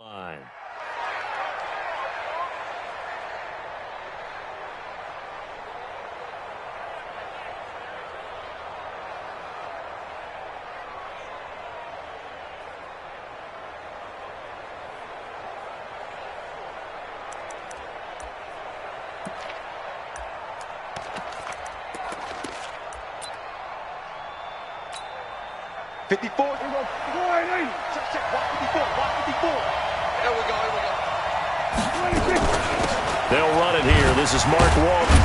line. There we go. They'll run it here. This is Mark Walton.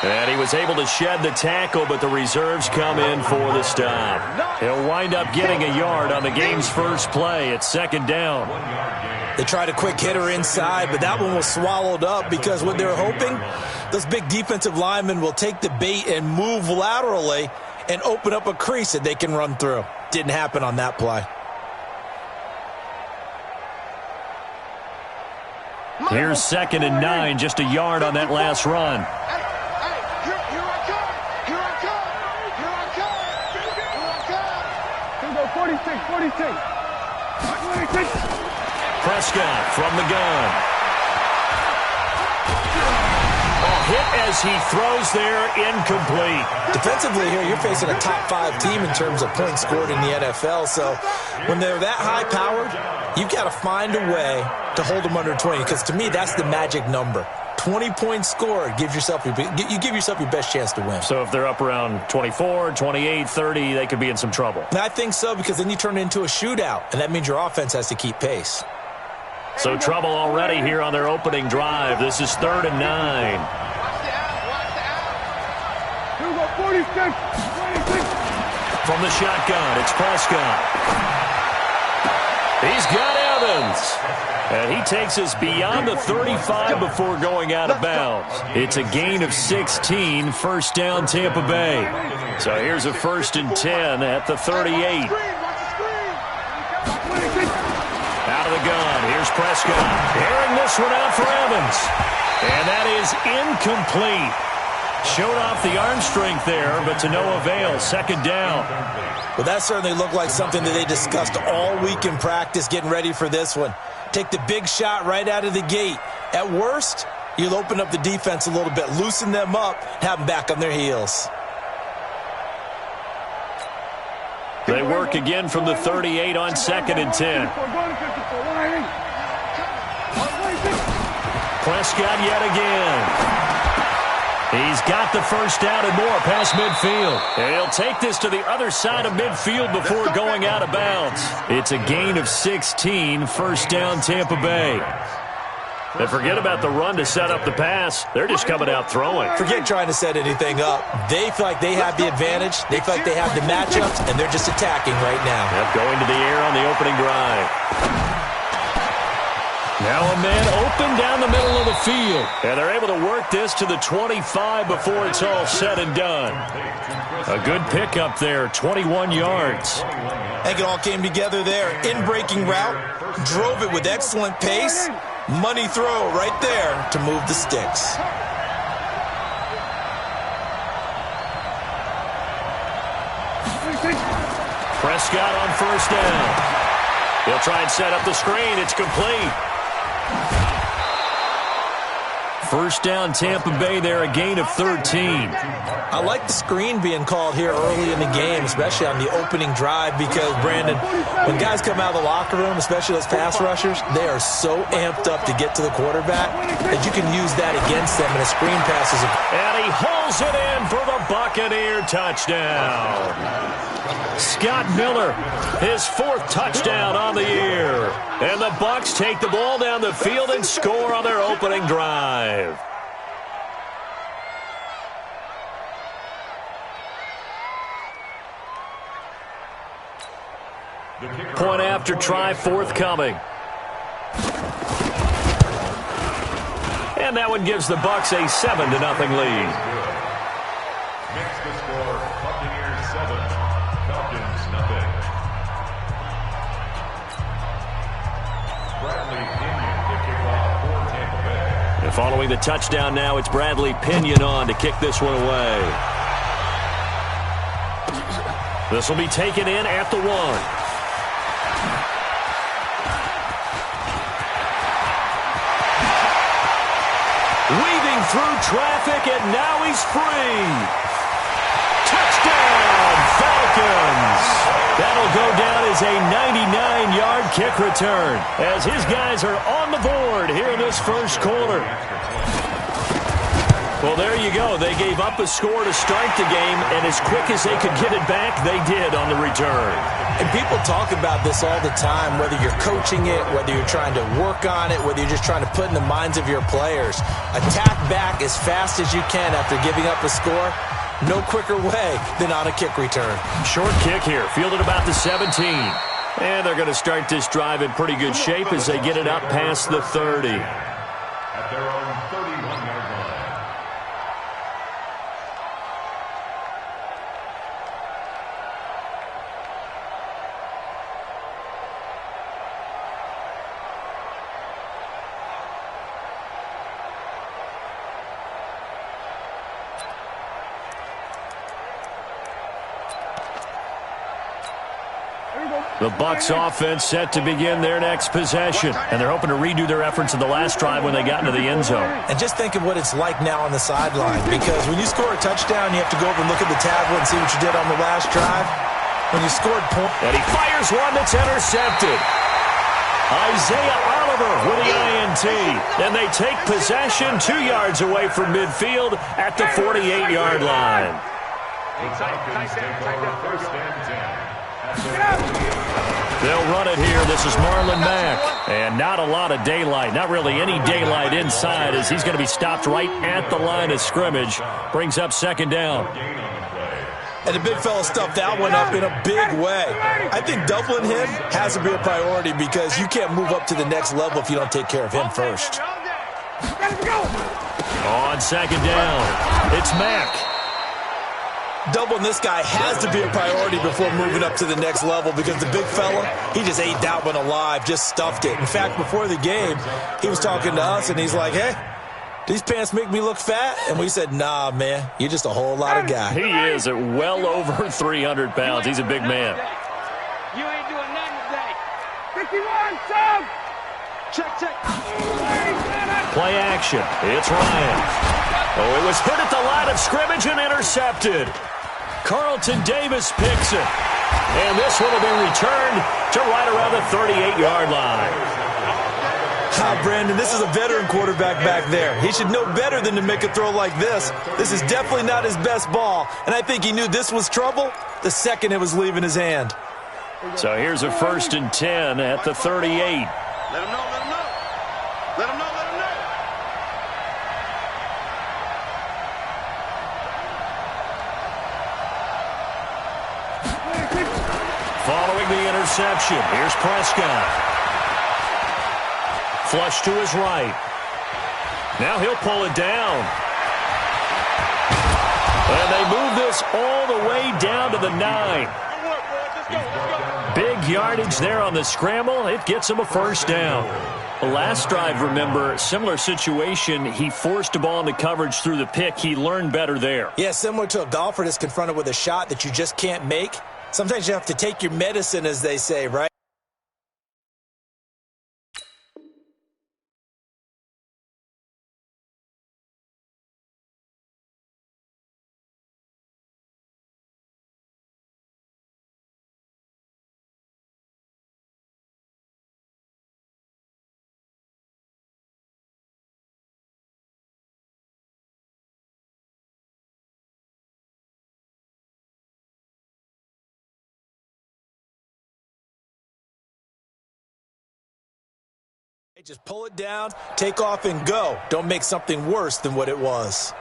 And he was able to shed the tackle, but the reserves come in for the stop. He'll wind up getting a yard on the game's first play. It's second down. They tried a quick hitter inside, but that one was swallowed up because what they're hoping, those big defensive linemen will take the bait and move laterally and open up a crease that they can run through. Didn't happen on that play. Here's 2nd and 9, just a yard on that last run. Here I come. 46. Prescott from the gun. Hit as he throws there, incomplete. Defensively here, you're facing a top 5 team in terms of points scored in the NFL. So when they're that high-powered, you've got to find a way to hold them under 20. Because to me, that's the magic number. 20 points scored, you give yourself your best chance to win. So if they're up around 24, 28, 30, they could be in some trouble. And I think so, because then you turn it into a shootout, and that means your offense has to keep pace. So trouble already here on their opening drive. This is 3rd and 9. 46. From the shotgun, it's Prescott. He's got Evans. And he takes us beyond the 35 before going out of bounds. It's a gain of 16, first down Tampa Bay. So here's a 1st and 10 at the 38. Out of the gun, here's Prescott. Airing this one out for Evans. And that is incomplete. Showed off the arm strength there, but to no avail. 2nd down. Well, that certainly looked like something that they discussed all week in practice, getting ready for this one. Take the big shot right out of the gate. At worst, you'll open up the defense a little bit, loosen them up, have them back on their heels. They work again from the 38 on 2nd and 10. Prescott yet again. He's got the first down and more past midfield. And he'll take this to the other side of midfield before going out of bounds. It's a gain of 16, first down Tampa Bay. And forget about the run to set up the pass. They're just coming out throwing. Forget trying to set anything up. They feel like they have the advantage. They feel like they have the matchups, and they're just attacking right now. Yep, going to the air on the opening drive. Now a man open down the middle of the field. And they're able to work this to the 25 before it's all said and done. A good pickup there, 21 yards. I think it all came together there. In-breaking route, drove it with excellent pace. Money throw right there to move the sticks. Prescott on first down. He'll try and set up the screen. It's complete. First down Tampa Bay there, a gain of 13. I like the screen being called here early in the game, especially on the opening drive, because, Brandon, when guys come out of the locker room, especially those pass rushers, they are so amped up to get to the quarterback that you can use that against them, and a screen pass is a... And he hauls it in for the Buccaneer touchdown. Scott Miller, his 4th touchdown on the year. And the Bucs take the ball down the field and score on their opening drive. Point after try forthcoming. And that one gives the Bucs a 7-0 lead. Makes the score Buccaneers 7, Falcons nothing. Bradley Pinion to kick off for Tampa Bay. And following the touchdown now, it's Bradley Pinion on to kick this one away. This will be taken in at the 1. through traffic, and now he's free. Touchdown, Falcons. That'll go down as a 99-yard kick return as his guys are on the board here in this first quarter. Well, there you go. They gave up a score to start the game, and as quick as they could get it back, they did on the return. And people talk about this all the time, whether you're coaching it, whether you're trying to work on it, whether you're just trying to put in the minds of your players. Attack back as fast as you can after giving up a score. No quicker way than on a kick return. Short kick here, fielded about the 17. And they're going to start this drive in pretty good shape as they get it up past the 30. At their own 31-yard line. The Bucs offense set to begin their next possession, and they're hoping to redo their efforts in the last drive when they got into the end zone. And just think of what it's like now on the sideline, because when you score a touchdown, you have to go over and look at the tablet and see what you did on the last drive. When you scored points. And he fires one that's intercepted. Isaiah Oliver with the INT. And they take possession 2 yards away from midfield at the 48-yard line. The Falcons take over first and 10. They'll run it here. This is Marlon Mack. And not a lot of daylight. Not really any daylight inside as he's going to be stopped right at the line of scrimmage. Brings up second down. And the big fella stuffed that one up in a big way. I think doubling him has to be a priority because you can't move up to the next level if you don't take care of him first. On second down, it's Mack. Doubling this guy has to be a priority before moving up to the next level because the big fella, he just ate that one alive, just stuffed it. In fact, before the game, he was talking to us, and he's like, hey, these pants make me look fat? And we said, nah, man, you're just a whole lot of guy. He is at well over 300 pounds. He's a big man. You ain't doing nothing today. 51, sub! Check. Play action. It's Ryan. Oh, it was hit at the line of scrimmage and intercepted. Carlton Davis picks it. And this one will be returned to right around the 38-yard line. Brandon, this is a veteran quarterback back there. He should know better than to make a throw like this. This is definitely not his best ball, and I think he knew this was trouble the second it was leaving his hand. So here's a 1st and 10 at the 38. Let him know. Let him know. Following the interception, here's Prescott. Flush to his right. Now he'll pull it down. And they move this all the way down to the 9. Big yardage there on the scramble. It gets him a first down. The last drive, remember, similar situation. He forced a ball into coverage through the pick. He learned better there. Yeah, similar to a golfer that's confronted with a shot that you just can't make. Sometimes you have to take your medicine, as they say, right? Just pull it down, take off, and go. Don't make something worse than what it was.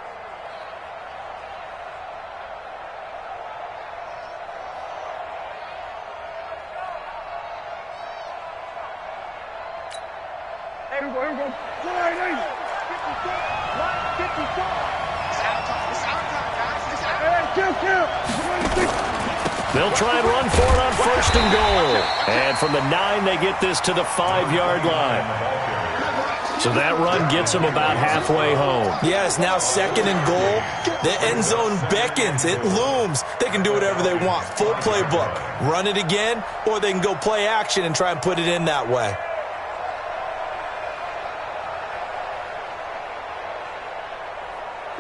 Here we go. 54. It's our time, guys. It's our time. Kill. They'll try and run for it on 1st and goal. And from the 9, they get this to the 5-yard line. So that run gets them about halfway home. Yes, now 2nd and goal. The end zone beckons. It looms. They can do whatever they want. Full playbook. Run it again, or they can go play action and try and put it in that way.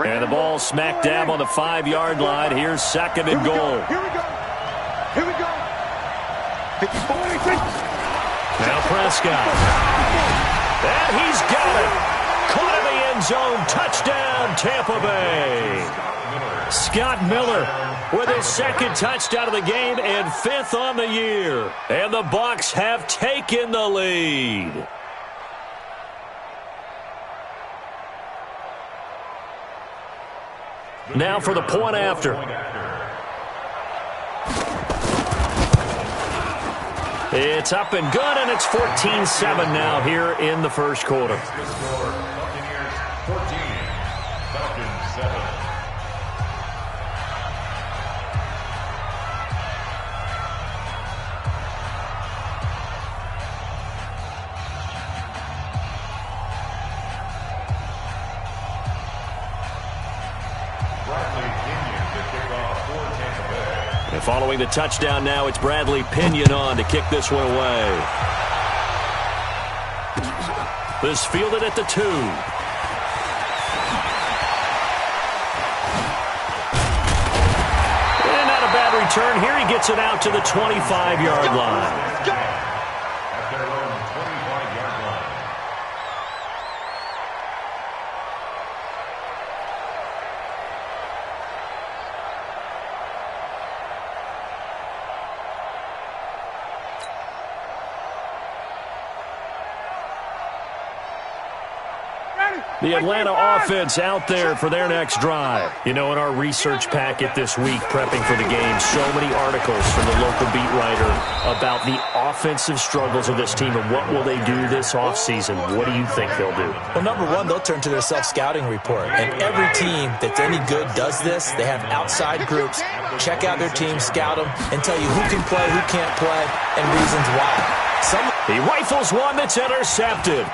And the ball smack dab on the 5-yard line. Here's second and goal. Here we go. Here we go. Now Prescott. And he's got it. Caught in the end zone. Touchdown, Tampa Bay. Scott Miller with his second touchdown of the game and 5th on the year. And the Bucs have taken the lead. Now for the point after. It's up and good, and it's 14-7 now here in the first quarter. Buccaneers 14, Falcons 7. And following the touchdown now, it's Bradley Pinion on to kick this one away. This fielded at the 2. And not a bad return here. He gets it out to the 25-yard line. At their own 25-yard line. The Atlanta offense out there for their next drive. You know, in our research packet this week, prepping for the game, so many articles from the local beat writer about the offensive struggles of this team and what will they do this offseason. What do you think they'll do? Well, number one, they'll turn to their self-scouting report. And every team that's any good does this. They have outside groups. Check out their team, scout them, and tell you who can play, who can't play, and reasons why. He rifles one that's intercepted.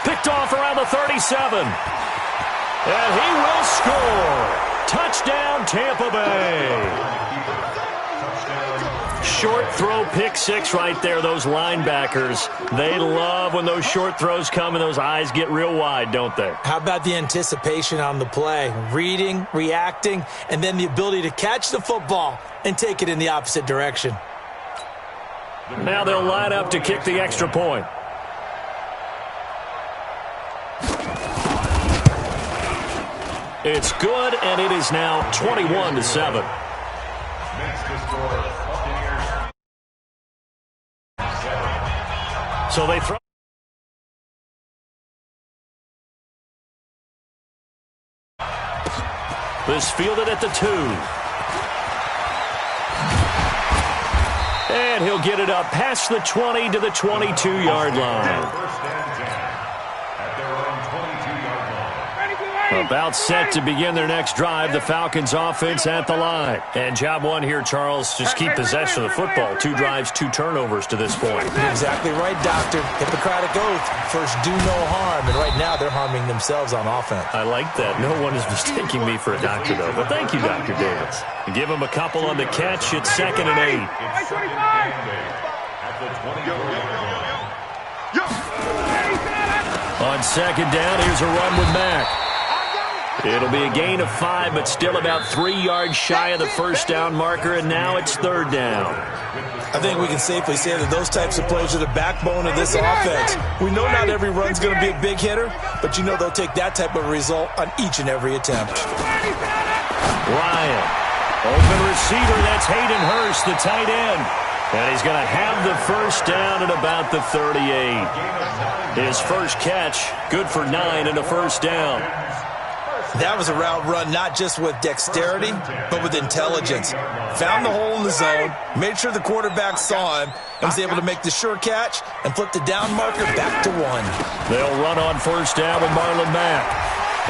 Picked off around the 37. And he will score. Touchdown, Tampa Bay. Short throw, pick six right there. Those linebackers, they love when those short throws come and those eyes get real wide, don't they? How about the anticipation on the play? Reading, reacting, and then the ability to catch the football and take it in the opposite direction. Now they'll line up to kick the extra point. It's good, and it is now 21-7. Makes the score Buccaneers 7. So they throw. This fielded at the 2. And he'll get it up past the 20 to the 22-yard line. First and 10 at their own 22-yard line. About set to begin their next drive, the Falcons offense at the line. And job one here, Charles, just keep possession of the football. 2 drives, 2 turnovers to this point. You're exactly right, Doctor. Hippocratic oath. First, do no harm. And right now, they're harming themselves on offense. I like that. No one is mistaking me for a doctor, though. But thank you, Dr. Davis. Give him a couple on the catch. It's 2nd and 8. It's 2nd and 8 at the 24-yard line. On 2nd down, here's a run with Mack. It'll be a gain of 5, but still about 3 yards shy of the first down marker, and now it's 3rd down. I think we can safely say that those types of plays are the backbone of this offense. We know not every run's going to be a big hitter, but you know they'll take that type of result on each and every attempt. Ryan, open receiver, that's Hayden Hurst, the tight end. And he's going to have the first down at about the 38. His first catch, good for 9 and a first down. That was a route run not just with dexterity, but with intelligence. Found the hole in the zone, made sure the quarterback saw him, and was able to make the sure catch and flip the down marker back to 1. They'll run on first down with Marlon Mack.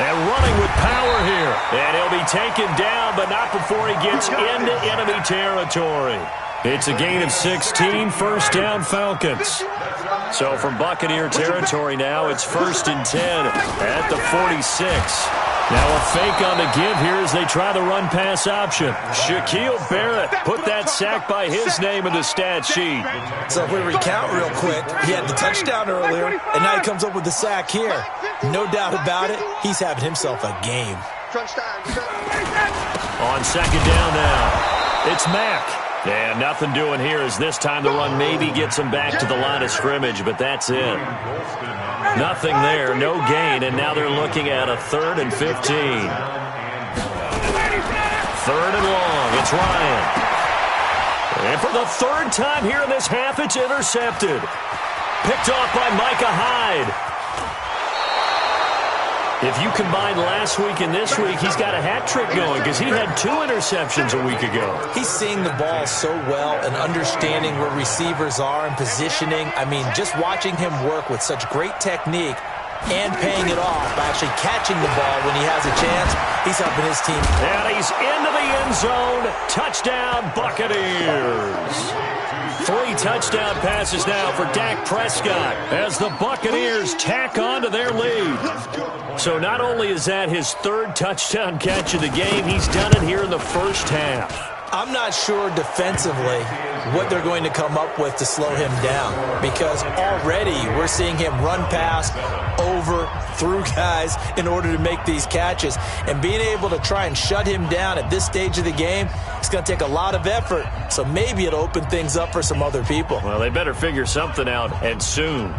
And running with power here. And he'll be taken down, but not before he gets into enemy territory. It's a gain of 16, first down Falcons. So from Buccaneer territory now, it's 1st and 10 at the 46. Now a fake on the give here as they try the run-pass option. Shaquille Barrett put that sack by his name in the stat sheet. So if we recount real quick, he had the touchdown earlier, and now he comes up with the sack here. No doubt about it, he's having himself a game. On 2nd down now, it's Mack. And nothing doing here as this time the run maybe gets him back to the line of scrimmage, but that's it. Nothing there, no gain, and now they're looking at a 3rd and 15. 3rd and long, it's Ryan. And for the 3rd time here in this half, it's intercepted. Picked off by Micah Hyde. If you combine last week and this week, he's got a hat trick going because he had 2 interceptions a week ago. He's seeing the ball so well and understanding where receivers are and positioning. I mean, just watching him work with such great technique and paying it off by actually catching the ball when he has a chance, he's helping his team. And he's into the end zone. Touchdown, Buccaneers. 3 touchdown passes now for Dak Prescott as the Buccaneers tack on to their lead. So not only is that his 3rd touchdown catch of the game, he's done it here in the first half. I'm not sure defensively what they're going to come up with to slow him down, because already we're seeing him run past, over, through guys in order to make these catches. And being able to try and shut him down at this stage of the game, it's going to take a lot of effort. So maybe it'll open things up for some other people. Well, they better figure something out, and soon.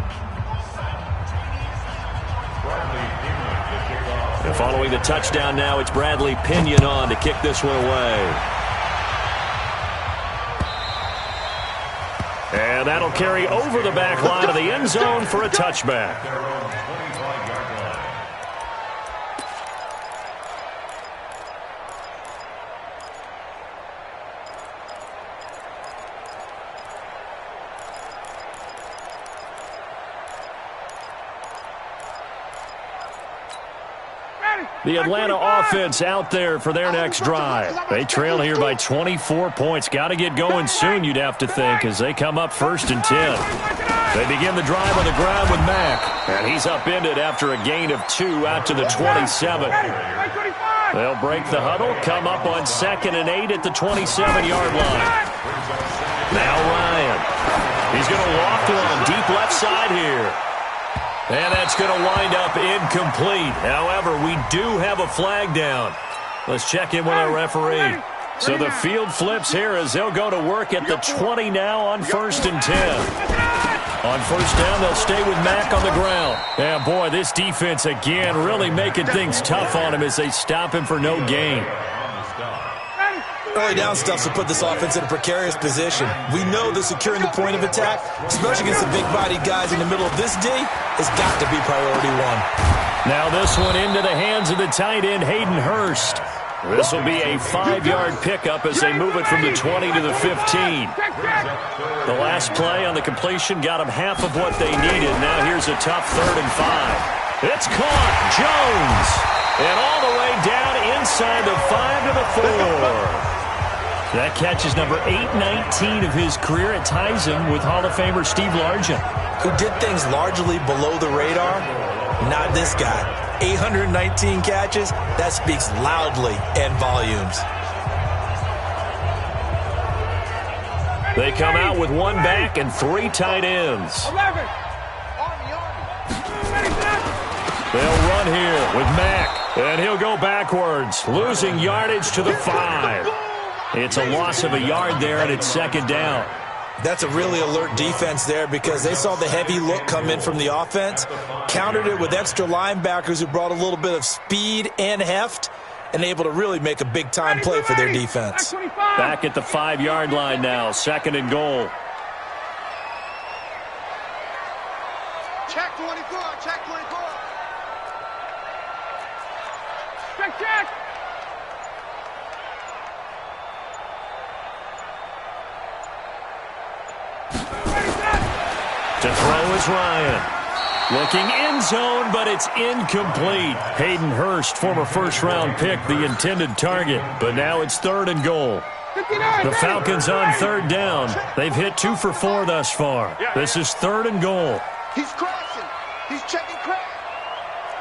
And following the touchdown now, it's Bradley Pinion on to kick this one away. And that'll carry over the back line of the end zone for a touchback. The Atlanta offense out there for their next drive. They trail here by 24 points. Got to get going soon, you'd have to think, as they come up 1st and 10. They begin the drive on the ground with Mack. And he's upended after a gain of 2 out to the 27. They'll break the huddle, come up on 2nd and 8 at the 27-yard line. Now Ryan. He's going to walk one deep left side here. And that's going to wind up incomplete. However, we do have a flag down. Let's check in with our referee. So the field flips here as they'll go to work at the 20 now on 1st and 10. On 1st down, they'll stay with Mack on the ground. And boy, this defense again really making things tough on him as they stop him for no gain. Early down stuff to put this offense in a precarious position. We know that securing the point of attack, especially against the big-bodied guys in the middle of this D, has got to be priority 1. Now this one into the hands of the tight end, Hayden Hurst. This will be a 5-yard pickup as they move it from the 20 to the 15. The last play on the completion got them half of what they needed. Now here's a tough 3rd and 5. It's caught. Jones. And all the way down inside the 5 to the 4. That catch is number 819 of his career. It ties him with Hall of Famer Steve Largent, who did things largely below the radar. Not this guy. 819 catches, that speaks loudly in volumes. They come out with 1 back and 3 tight ends. 11. They'll run here with Mack, and he'll go backwards, losing yardage to the 5. It's a loss of a yard there, and it's 2nd down. That's a really alert defense there because they saw the heavy look come in from the offense, countered it with extra linebackers who brought a little bit of speed and heft, and able to really make a big-time play for their defense. Back at the 5-yard line now, 2nd and goal. Check 24, check 24. Check. To throw is Ryan. Looking end zone, but it's incomplete. Hayden Hurst, former first-round pick, the intended target. But now it's 3rd and goal. The Falcons on 3rd down. They've hit 2 for 4 thus far. This is 3rd and goal. He's crashing. He's checking crash.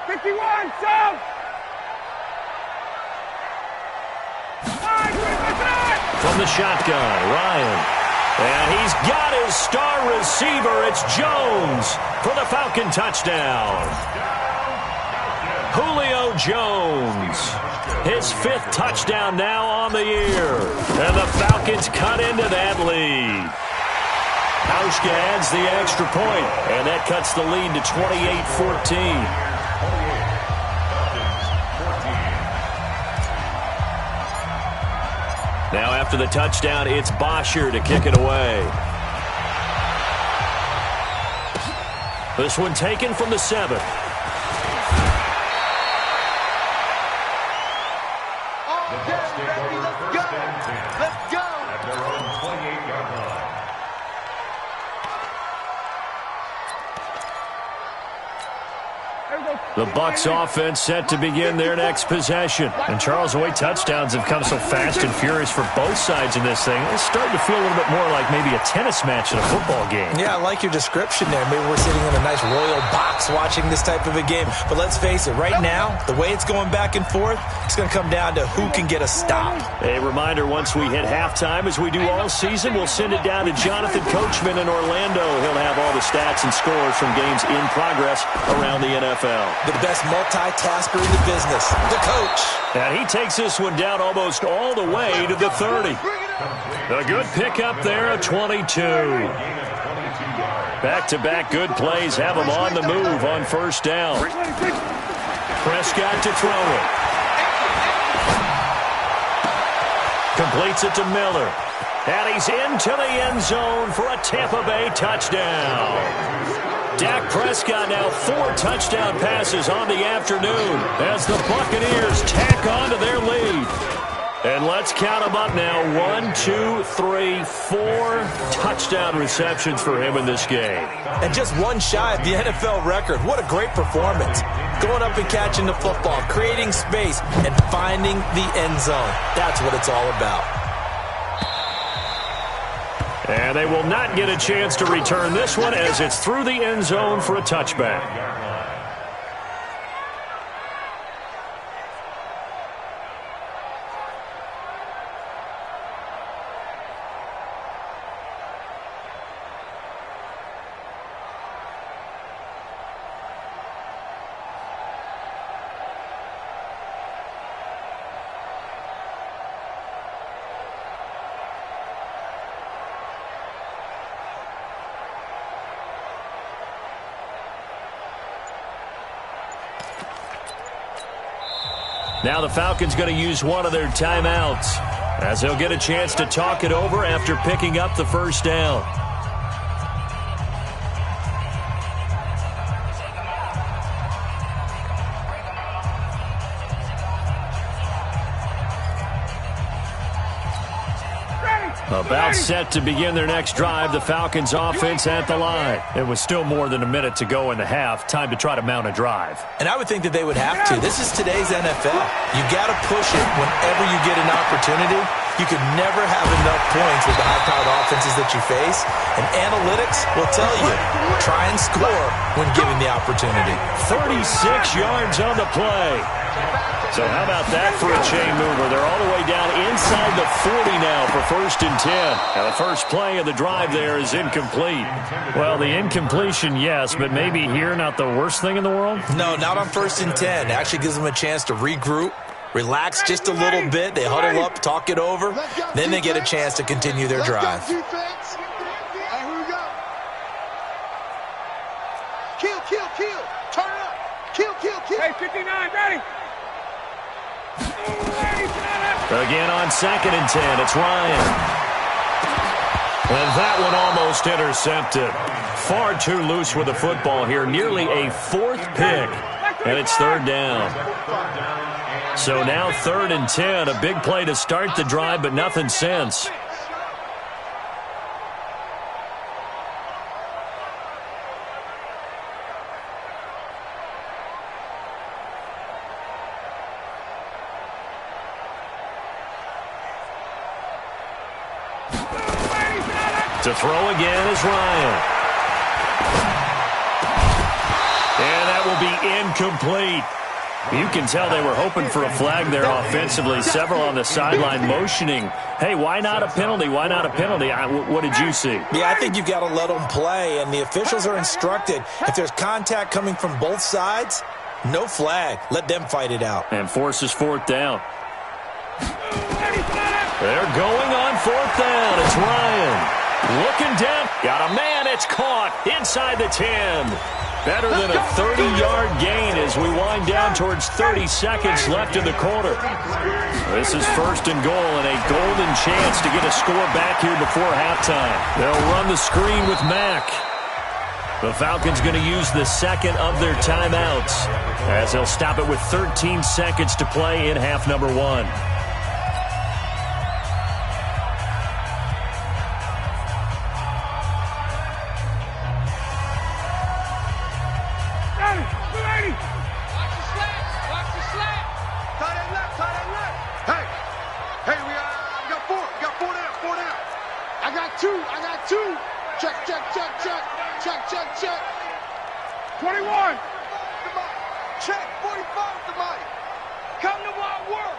51, sub. From the shotgun, Ryan. And he's got his star receiver. It's Jones for the Falcon touchdown. Julio Jones. His 5th touchdown now on the year. And the Falcons cut into that lead. Hauschka adds the extra point, and that cuts the lead to 28-14. Now after the touchdown, it's Bosher to kick it away. This one taken from the 7. Let's go. At their own 28-yard line. The Bucs offense set to begin their next possession. And Charles, the way touchdowns have come so fast and furious for both sides in this thing, it's starting to feel a little bit more like maybe a tennis match in a football game. Yeah, I like your description there. Maybe we're sitting in a nice royal box watching this type of a game. But let's face it, right now, the way it's going back and forth, it's going to come down to who can get a stop. A reminder, once we hit halftime, as we do all season, we'll send it down to Jonathan Coachman in Orlando. He'll have all the stats and scores from games in progress around the NFL. The best multitasker in the business, the coach. And he takes this one down almost all the way to the 30. A good pickup there, a 22. Back-to-back good plays have him on the move on first down. Prescott to throw it. Completes it to Miller. And he's into the end zone for a Tampa Bay touchdown. Dak Prescott now 4 touchdown passes on the afternoon as the Buccaneers tack on to their lead. And let's count them up now. 1, 2, 3, 4 touchdown receptions for him in this game. And just one shy of the NFL record. What a great performance. Going up and catching the football, creating space, and finding the end zone. That's what it's all about. And they will not get a chance to return this one as it's through the end zone for a touchback. Now the Falcons going to use one of their timeouts as they'll get a chance to talk it over after picking up the first down. About set to begin their next drive, the Falcons offense at the line. It was still more than a minute to go in the half. Time to try to mount a drive. And I would think that they would have to. This is today's NFL. You got to push it whenever you get an opportunity. You could never have enough points with the high-powered offenses that you face. And analytics will tell you, try and score when given the opportunity. 36 yards on the play. So how about that for a chain mover? They're all the way down inside the 40 now for 1st and 10. Now the first play of the drive there is incomplete. Well, the incompletion, yes, but maybe here not the worst thing in the world? No, not on 1st and 10. It actually gives them a chance to regroup, relax just a little bit. They huddle up, talk it over. Then they get a chance to continue their drive. Kill, kill, kill. Turn it up. Kill, kill, kill. Hey, 59, ready. Again on 2nd and 10, it's Ryan. And that one almost intercepted. Far too loose with the football here. Nearly a 4th pick. And it's 3rd down. So now 3rd and 10. A big play to start the drive, but nothing since. To throw again is Ryan. will be incomplete. You can tell they were hoping for a flag there offensively. Several on the sideline motioning, hey, why not a penalty? Why not a penalty? What did you see? Yeah, I think you've got to let them play, and the officials are instructed, if there's contact coming from both sides, no flag. Let them fight it out. And forces fourth down. They're going on fourth down. It's Ryan. Looking down. Got a man. It's caught inside the 10. Better than a 30-yard gain as we wind down towards 30 seconds left in the quarter. This is first and goal and a golden chance to get a score back here before halftime. They'll run the screen with Mack. The Falcons going to use the second of their timeouts as they'll stop it with 13 seconds to play in half number one. Check. 21. Check. 45 to Mike. Come to my work.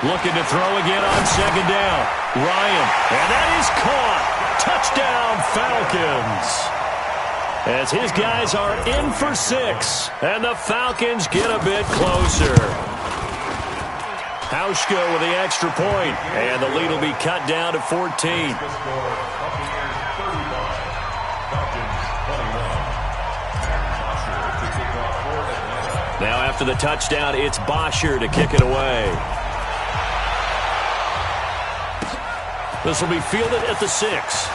Looking to throw again on second down. Ryan. And that is caught. Touchdown, Falcons. As his guys are in for 6. And the Falcons get a bit closer. Hauschka with the extra point. And the lead will be cut down to 14. Now after the touchdown, it's Bosher to kick it away. This will be fielded at the 6.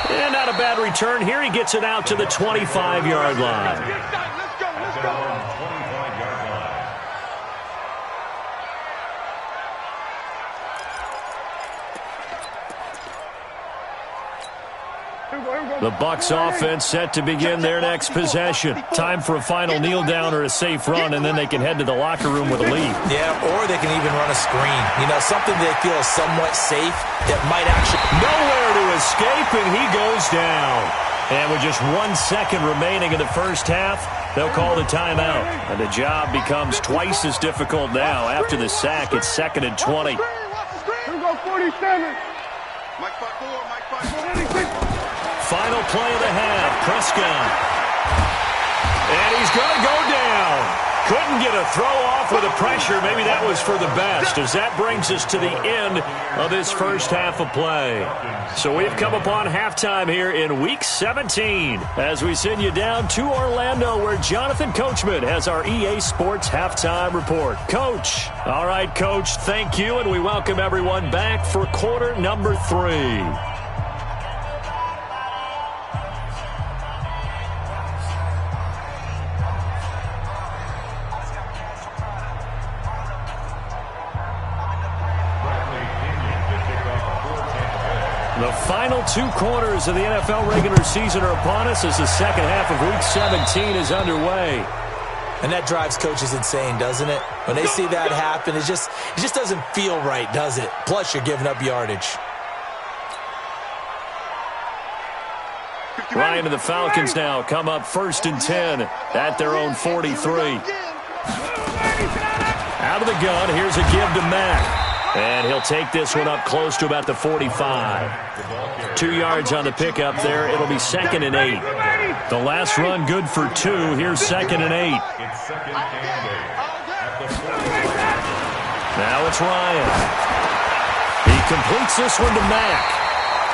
And not a bad return here. He gets it out to the 25-yard line. Let's go. The Bucs offense set to begin their next possession. Time for a final kneel down or a safe run, and then they can head to the locker room with a lead. Yeah, or they can even run a screen. You know, something they feel is somewhat safe that might actually... Nowhere to escape, and he goes down. And with just 1 second remaining in the first half, they'll call the timeout. And the job becomes twice as difficult now. After the sack, it's 2nd and 20. Here we go, 47. Mike 5-4. Final play of the half, Prescott. And he's going to go down. Couldn't get a throw off with the pressure. Maybe that was for the best, as that brings us to the end of this first half of play. So we've come upon halftime here in Week 17 as we send you down to Orlando, where Jonathan Coachman has our EA Sports Halftime Report. Coach. All right, Coach, thank you, and we welcome everyone back for quarter number 3. The final 2 quarters of the NFL regular season are upon us as the second half of Week 17 is underway. And that drives coaches insane, doesn't it? When they see that happen, it just doesn't feel right, does it? Plus, you're giving up yardage. Ryan and the Falcons now come up 1st and 10 at their own 43. Out of the gun, here's a give to Mack. And he'll take this one up close to about the 45. 2 yards on the pickup there. It'll be 2nd and 8. The last run good for 2. Here's 2nd and 8. Now it's Ryan. He completes this one to Mack.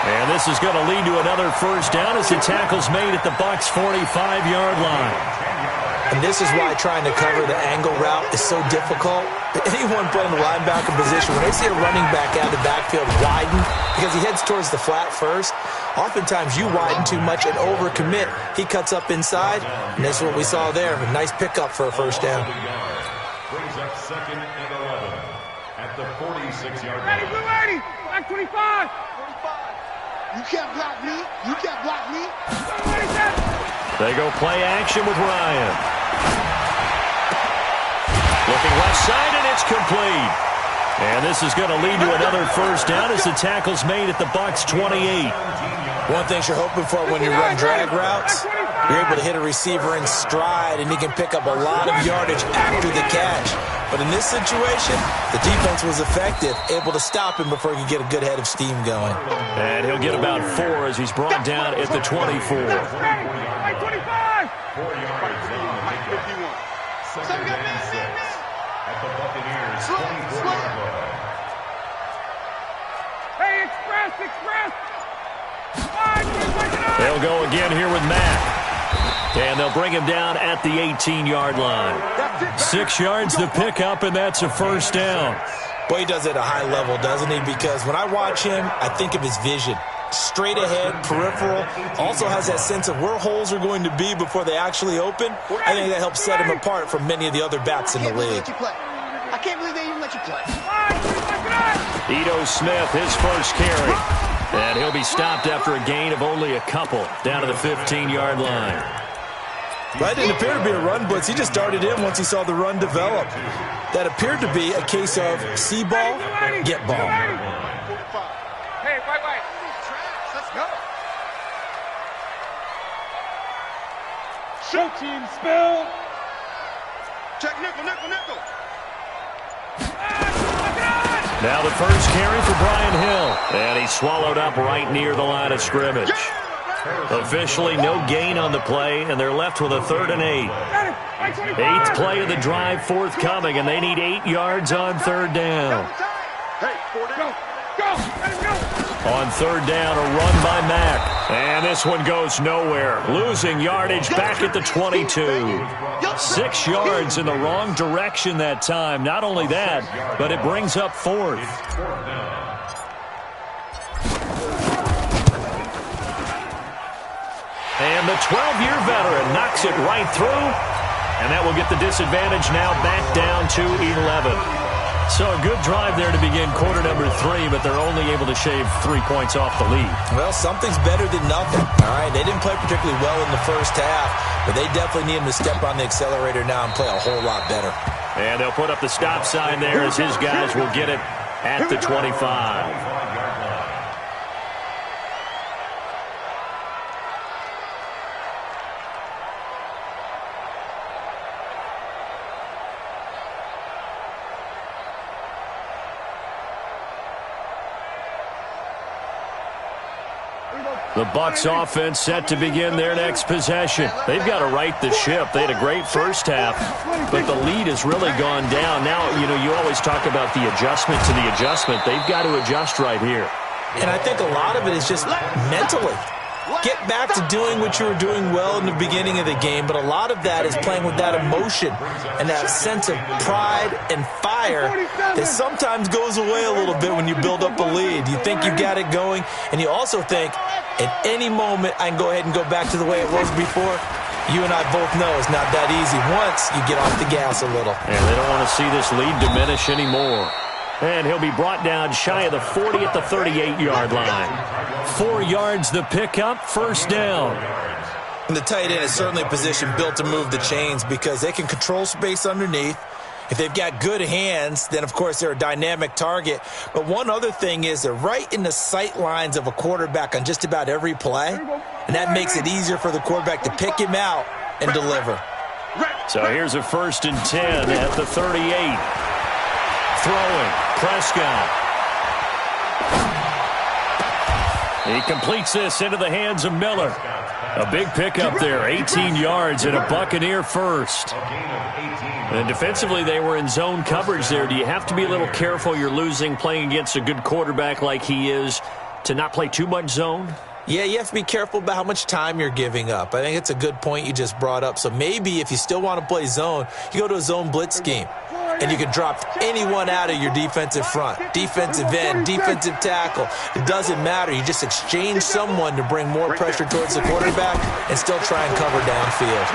And this is going to lead to another first down as the tackle's made at the Bucs' 45-yard line. And this is why trying to cover the angle route is so difficult. Anyone playing the linebacker position, when they see a running back out of the backfield widen, because he heads towards the flat first, oftentimes you widen too much and overcommit. He cuts up inside, and that's what we saw there. A nice pickup for a first down. Brings up 2nd and 11 at the 46-yard line. Ready, back 25. You can't block me. You can't block me. They go play action with Ryan. Looking left side, and it's complete. And this is going to lead to another first down as the tackle's made at the Bucs' 28. One thing you're hoping for when you run drag routes, You're able to hit a receiver in stride, and he can pick up a lot of yardage after the catch. But in this situation, the defense was effective, able to stop him before he could get a good head of steam going. And he'll get about 4 as he's brought down at the 24. 25! 4 yards on the Second and 6 at the Buccaneers' 24-yard line. Hey, express! They'll go again here with Mack. And they'll bring him down at the 18-yard line. 6 yards to pick up, and that's a first down. Boy, he does it at a high level, doesn't he? Because when I watch him, I think of his vision. Straight ahead, peripheral, also has that sense of where holes are going to be before they actually open. I think that helps set him apart from many of the other backs in the league. I can't believe they even let you play. Ito Smith, his first carry. And he'll be stopped after a gain of only a couple down to the 15-yard line. That didn't appear to be a run blitz. He just darted in once he saw the run develop. That appeared to be a case of see ball, get ball. Hey, wait. Let's go. Show team spill. Check nickel. Now the first carry for Brian Hill. And he's swallowed up right near the line of scrimmage. Officially no gain on the play, and they're left with a 3rd and 8. 8th play of the drive forthcoming, and they need 8 yards on 3rd down. Hey, 4 down. Go, let him go. On 3rd down, a run by Mack. And this one goes nowhere. Losing yardage back at the 22. 6 yards in the wrong direction that time. Not only that, but it brings up 4th. And the 12-year veteran knocks it right through. And that will get the disadvantage now back down to 11. So a good drive there to begin quarter number 3, but they're only able to shave 3 points off the lead. Well, something's better than nothing. All right, they didn't play particularly well in the first half, but they definitely need him to step on the accelerator now and play a whole lot better. And they'll put up the stop sign there as his guys will get it at the 25. The Bucs offense set to begin their next possession. They've got to right the ship. They had a great first half, but the lead has really gone down. Now, you always talk about the adjustment to the adjustment. They've got to adjust right here. And I think a lot of it is just mentally. Get back to doing what you were doing well in the beginning of the game, but a lot of that is playing with that emotion and that sense of pride and fire that sometimes goes away a little bit when you build up a lead. You think you got it going, and you also think, at any moment, I can go ahead and go back to the way it was before. You and I both know it's not that easy once you get off the gas a little. And they don't want to see this lead diminish anymore. And he'll be brought down shy of the 40 at the 38-yard line. 4 yards the pickup, first down. And the tight end is certainly a position built to move the chains because they can control space underneath. If they've got good hands, then, of course, they're a dynamic target. But one other thing is they're right in the sight lines of a quarterback on just about every play. And that makes it easier for the quarterback to pick him out and deliver. So here's a 1st and 10 at the 38. Throwing, Prescott. He completes this into the hands of Miller. A big pickup there, 18 yards and a Buccaneer first. And defensively, they were in zone coverage there. Do you have to be a little careful you're losing playing against a good quarterback like he is to not play too much zone? Yeah, you have to be careful about how much time you're giving up. I think it's a good point you just brought up. So maybe if you still want to play zone, you go to a zone blitz scheme. And you can drop anyone out of your defensive front, defensive end, defensive tackle. It doesn't matter. You just exchange someone to bring more pressure towards the quarterback and still try and cover downfield.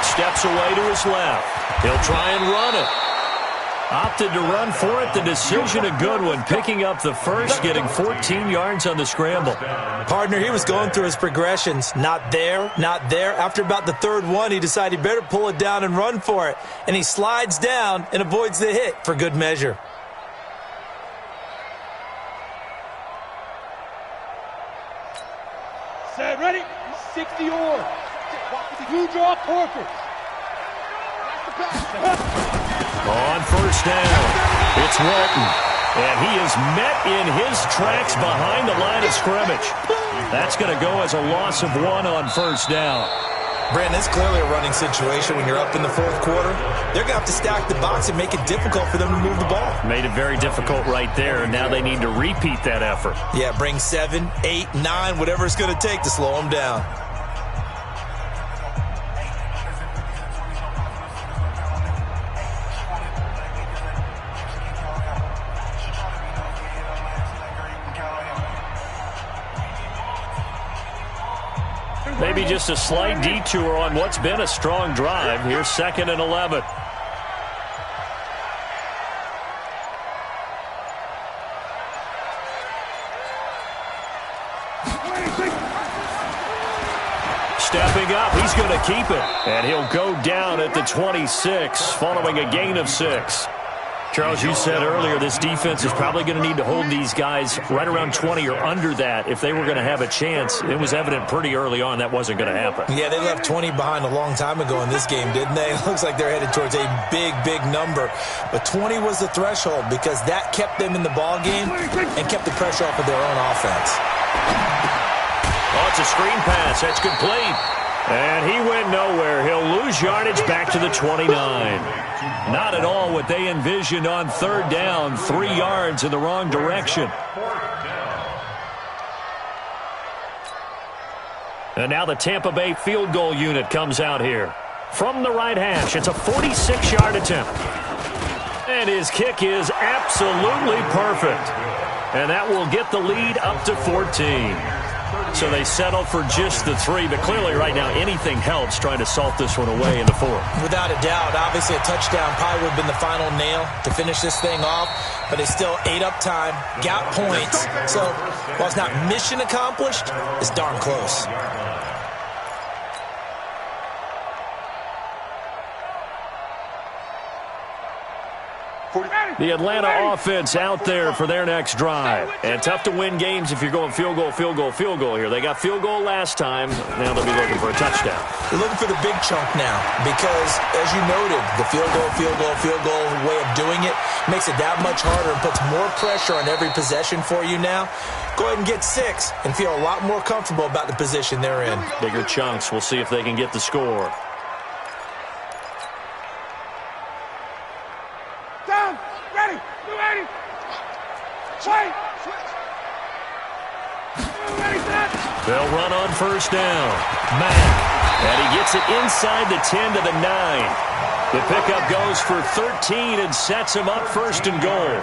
Steps away to his left. He'll try and run it. Opted to run for it. The decision a good one. Picking up the first, getting 14 yards on the scramble. Partner, he was going through his progressions. Not there, not there. After about the 3rd one, he decided he better pull it down and run for it. And he slides down and avoids the hit for good measure. Set, ready, 60 or. You draw portraits. On first down, it's Walton. And he is met in his tracks behind the line of scrimmage. That's going to go as a loss of 1 on first down. Brandon, it's clearly a running situation when you're up in the fourth quarter. They're going to have to stack the box and make it difficult for them to move the ball. Made it very difficult right there. Now they need to repeat that effort. Yeah, bring 7, 8, 9, whatever it's going to take to slow them down. Maybe just a slight detour on what's been a strong drive. Here's 2nd and 11. Stepping up, he's going to keep it. And he'll go down at the 26 following a gain of 6. Charles, you said earlier this defense is probably going to need to hold these guys right around 20 or under that if they were going to have a chance. It was evident pretty early on that wasn't going to happen. Yeah, they left 20 behind a long time ago in this game, didn't they? It looks like they're headed towards a big, big number. But 20 was the threshold because that kept them in the ball game and kept the pressure off of their own offense. Oh, it's a screen pass. That's complete. And he went nowhere. He'll lose yardage back to the 29. Not at all what they envisioned on third down. 3 yards in the wrong direction. And now the Tampa Bay field goal unit comes out here. From the right hash, it's a 46-yard attempt. And his kick is absolutely perfect. And that will get the lead up to 14. So they settle for just the 3, but clearly right now anything helps trying to salt this one away in the 4th. Without a doubt, obviously a touchdown probably would have been the final nail to finish this thing off, but they still ate up time, got points. So while it's not mission accomplished, it's darn close. The Atlanta offense out there for their next drive. And tough to win games if you're going field goal, field goal, field goal here. They got field goal last time. Now they'll be looking for a touchdown. They're looking for the big chunk now because, as you noted, the field goal way of doing it makes it that much harder and puts more pressure on every possession for you now. Go ahead and get 6 and feel a lot more comfortable about the position they're in. Bigger chunks. We'll see if they can get the score. They'll run on first down. Mack. And he gets it inside the 10 to the 9. The pickup goes for 13 and sets him up 1st and goal.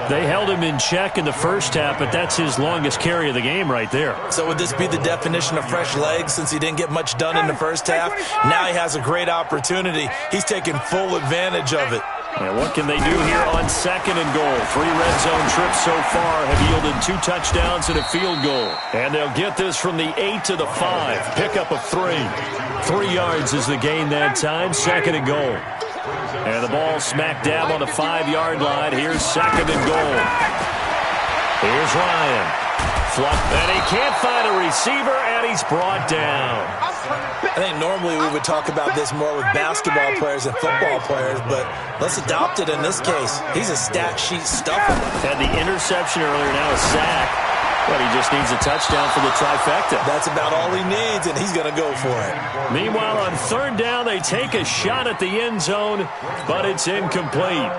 They held him in check in the first half, but that's his longest carry of the game right there. So would this be the definition of fresh legs since he didn't get much done in the first half? Now he has a great opportunity. He's taking full advantage of it. And what can they do here on 2nd and goal? 3 red zone trips so far have yielded 2 touchdowns and a field goal. And they'll get this from the 8 to the 5. Pickup of 3. 3 yards is the gain that time. 2nd and goal. And the ball smack dab on the 5-yard line. Here's 2nd and goal. Here's Ryan. And he can't find a receiver, and he's brought down. I think normally we would talk about this more with basketball players and football players, but let's adopt it in this case. He's a stat sheet stuffer. Had the interception earlier, now a sack. But he just needs a touchdown for the trifecta. That's about all he needs, and he's going to go for it. Meanwhile, on 3rd down, they take a shot at the end zone, but it's incomplete.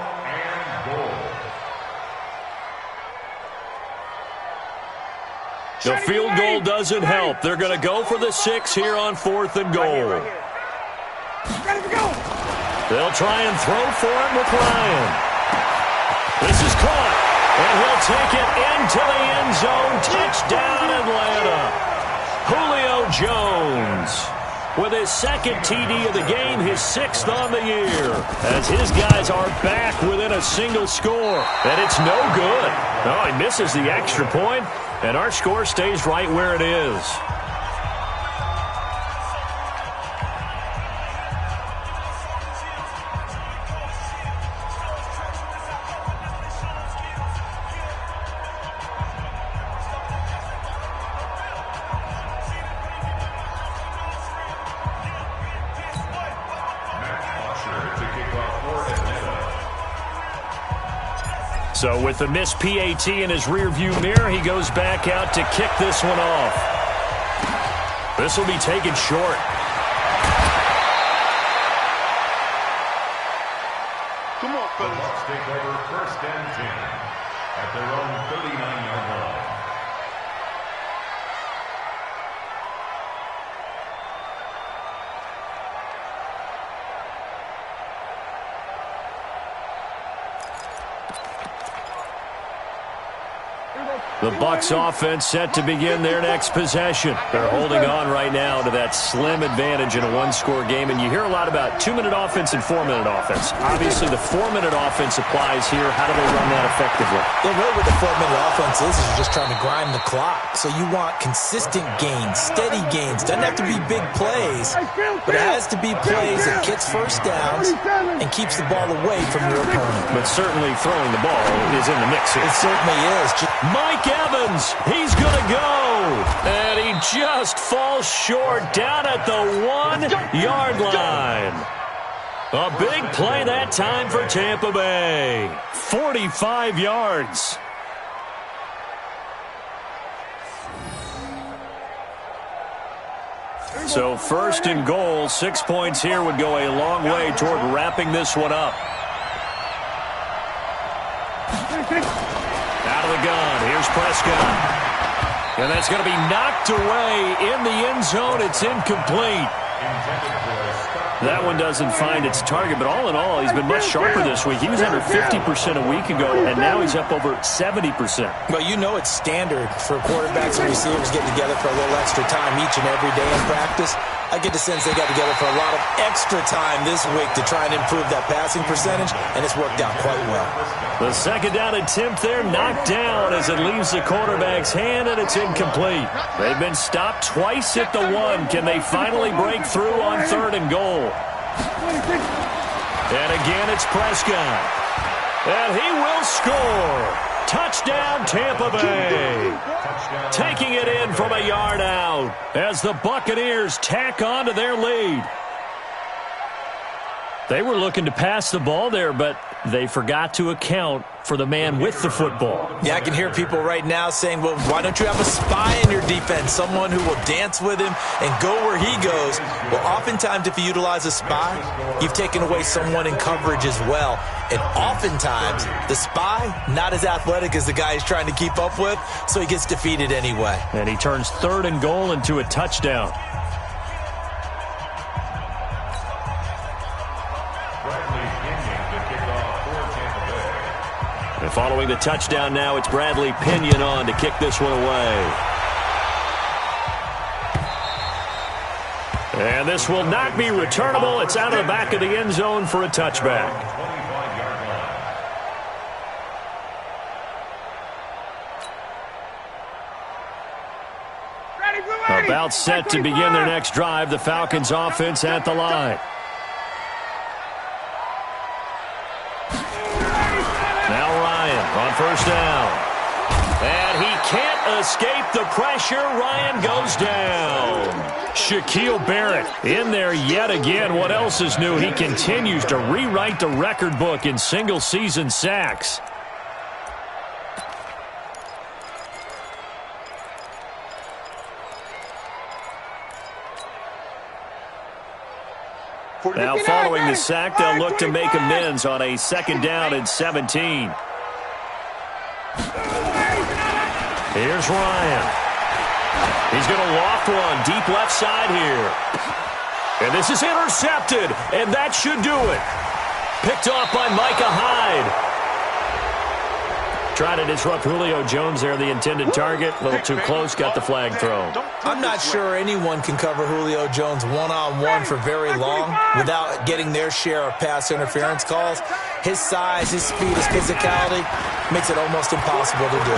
The field goal doesn't help. They're going to go for the 6 here on 4th and goal. They'll try and throw for it with Ryan. This is caught, and he'll take it into the end zone. Touchdown, Atlanta. Julio Jones with his 2nd TD of the game, his 6th on the year, as his guys are back within a single score. And it's no good. No, he misses the extra point, and our score stays right where it is. So with the missed PAT in his rearview mirror, he goes back out to kick this one off. This will be taken short. Come on, The fellas. Bucs take over 1st and 10 at their own 39-yard line. The Bucs offense set to begin their next possession. They're holding on right now to that slim advantage in a one-score game, and you hear a lot about 2-minute offense and 4-minute offense. Obviously, the 4-minute offense applies here. How do they run that effectively? Yeah, really what the 4-minute offense is you're just trying to grind the clock. So you want consistent gains, steady gains. Doesn't have to be big plays, but it has to be plays that gets first downs and keeps the ball away from your opponent. But certainly throwing the ball is in the mix here. It certainly is. Mike Evans, he's going to go. And he just falls short down at the 1-yard line. A big play that time for Tampa Bay. 45 yards. So 1st and goal, 6 points here would go a long way toward wrapping this one up. Out of the gun, here's Prescott. And that's going to be knocked away in the end zone. It's incomplete. That one doesn't find its target, but all in all, he's been much sharper this week. He was under 50% a week ago, and now he's up over 70%. Well, you know it's standard for quarterbacks and receivers getting together for a little extra time each and every day in practice. I get the sense they got together for a lot of extra time this week to try and improve that passing percentage, and it's worked out quite well. The 2nd down attempt there knocked down as it leaves the quarterback's hand, and it's incomplete. They've been stopped twice at the 1. Can they finally break through on 3rd and goal? And again, it's Prescott. And he will score. Touchdown, Tampa Bay. Taking it in from a yard out as the Buccaneers tack on to their lead. They were looking to pass the ball there, but they forgot to account for the man with the football. Yeah, I can hear people right now saying, well, why don't you have a spy in your defense, someone who will dance with him and go where he goes? Well, oftentimes if you utilize a spy, you've taken away someone in coverage as well. And oftentimes, the spy, not as athletic as the guy he's trying to keep up with, so he gets defeated anyway. And he turns 3rd and goal into a touchdown. And following the touchdown now, it's Bradley Pinion on to kick this one away. And this will not be returnable. It's out of the back of the end zone for a touchback. About set to begin their next drive, the Falcons offense at the line. Now Ryan on 1st down. And he can't escape the pressure. Ryan goes down. Shaquille Barrett in there yet again. What else is new? He continues to rewrite the record book in single-season sacks. Now following the sack, they'll look to make amends on a 2nd down and 17. Here's Ryan. He's going to loft one deep left side here. And this is intercepted, and that should do it. Picked off by Micah Hyde. Trying to disrupt Julio Jones there, the intended target. A little too close, got the flag thrown. I'm not sure anyone can cover Julio Jones one-on-one for very long without getting their share of pass interference calls. His size, his speed, his physicality makes it almost impossible to do.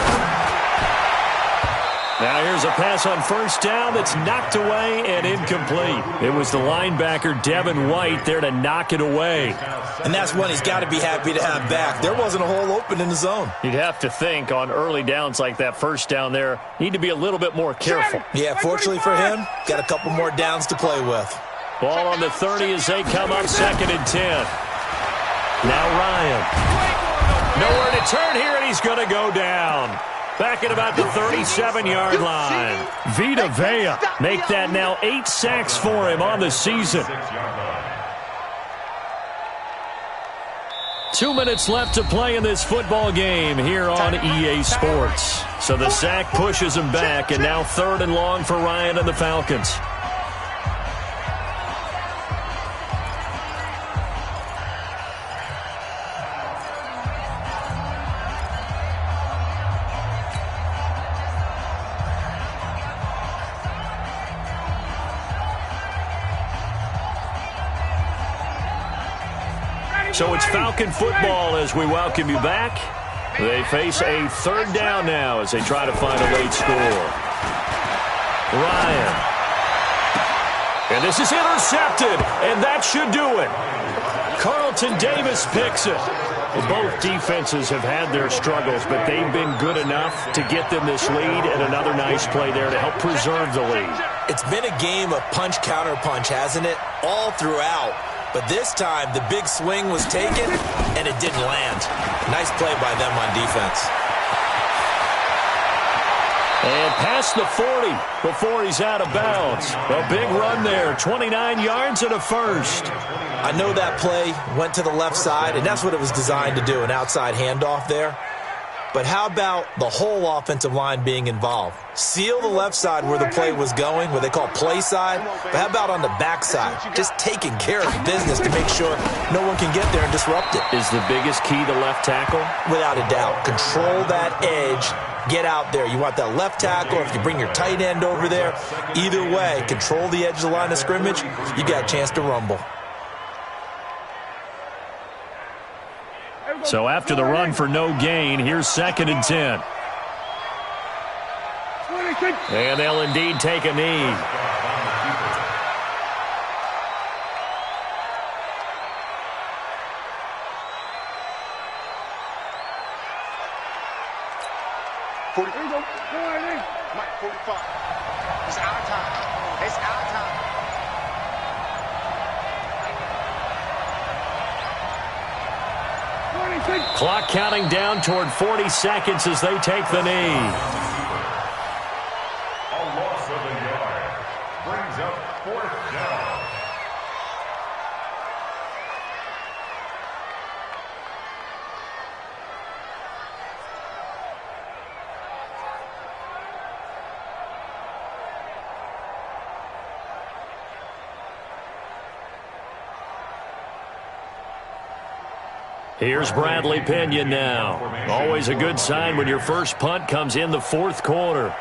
Now here's a pass on 1st down that's knocked away and incomplete. It was the linebacker Devin White there to knock it away. And that's one he's got to be happy to have back. There wasn't a hole open in the zone. You'd have to think on early downs like that 1st down there, need to be a little bit more careful. Yeah, fortunately for him, got a couple more downs to play with. Ball on the 30 as they come up 2nd and 10. Now Ryan. Nowhere to return here, and he's going to go down. Back at about the 37-yard line. Vita Vea make that now 8 sacks for him on the season. 2 minutes left to play in this football game here on EA Sports. So the sack pushes him back, and now 3rd and long for Ryan and the Falcons. So it's Falcon football as we welcome you back. They face a 3rd down now as they try to find a late score. Ryan. And this is intercepted, and that should do it. Carlton Davis picks it. Well, both defenses have had their struggles, but they've been good enough to get them this lead, and another nice play there to help preserve the lead. It's been a game of punch-counter-punch, hasn't it? All throughout. But this time, the big swing was taken, and it didn't land. Nice play by them on defense. And past the 40 before he's out of bounds. A big run there, 29 yards and a first. I know that play went to the left side, and that's what it was designed to do, an outside handoff there. But how about the whole offensive line being involved? Seal the left side where the play was going, what they call play side. But how about on the back side? Just taking care of business to make sure no one can get there and disrupt it. Is the biggest key the left tackle? Without a doubt. Control that edge. Get out there. You want that left tackle. If you bring your tight end over there, either way, control the edge of the line of scrimmage, you got a chance to rumble. So after the run for no gain, here's 2nd and 10. And they'll indeed take a knee. Mike, 45. It's our time. It's our time. Clock counting down toward 40 seconds as they take the knee. A loss of a yard brings up 4th down. Here's Bradley Pinion now. Always a good sign when your first punt comes in the 4th quarter.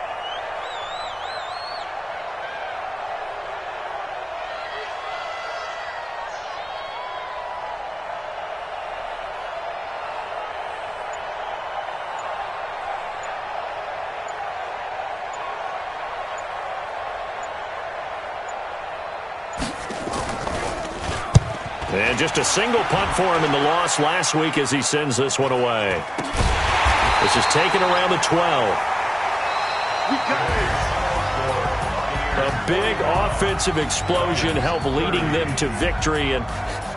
And just a single punt for him in the loss last week as he sends this one away. This is taken around the 12. A big offensive explosion helped leading them to victory. And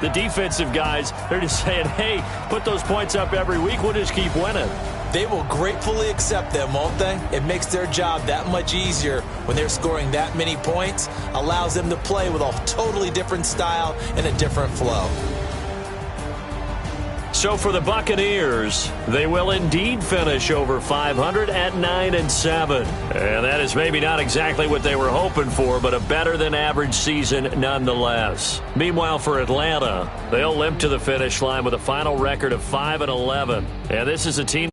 the defensive guys, they're just saying, hey, put those points up every week. We'll just keep winning. They will gratefully accept them, won't they? It makes their job that much easier when they're scoring that many points. Allows them to play with a totally different style and a different flow. So for the Buccaneers, they will indeed finish over 500 at 9-7. And that is maybe not exactly what they were hoping for, but a better than average season nonetheless. Meanwhile, for Atlanta, they'll limp to the finish line with a final record of 5-11. And this is a team